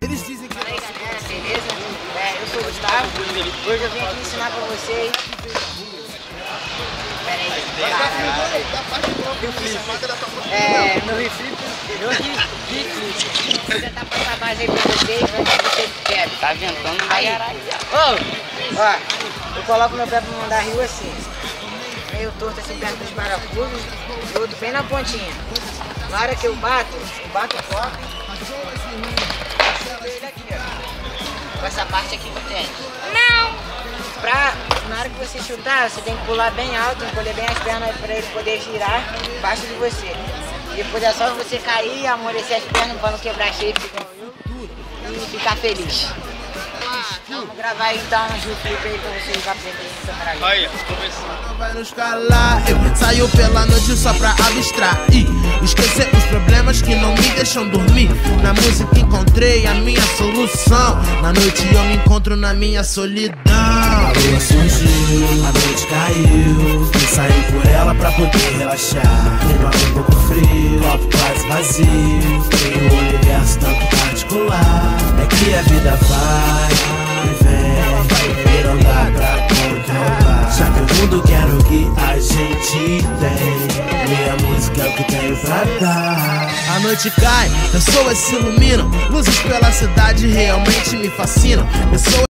Eles dizem que... Fala aí, galera, beleza? Eu sou o Gustavo. Hoje eu vim aqui ensinar pra vocês. Pera aí. No reflip. Vou tentar passar mais aí pra vocês, vai ver se vocês querem. Tá ventando na garagem. Ó, eu coloco meu pé pra mandar rio assim. Meio torto assim perto dos parafusos e outro bem na pontinha. Na hora que eu bato forte. Ele aqui, ó. Com essa parte aqui do tênis. Não! Na hora que você chutar, você tem que pular bem alto, encolher bem as pernas para ele poder girar embaixo de você. E depois é só você cair, amolecer as pernas para não quebrar shape e ficar feliz. Vamos gravar aí então um Gil Flip aí pra vocês aprenderem em câmera lenta. Aí, começando. Vai nos calar, eu saio pela noite só pra abstrair, esquecer os problemas que não me deixam dormir. Na música encontrei a minha solução, na noite eu me encontro na minha solidão. A lua surgiu, a noite caiu, e saí por ela pra poder relaxar. Clima um pouco frio, copo quase vazio, tem um universo tanto particular. É que a vida vai e vem, e não dá pra controlar. Já que o mundo quer o que a gente tem, minha música é o que tenho pra dar. A noite cai, pessoas se iluminam, luzes pela cidade realmente me fascinam. Pessoas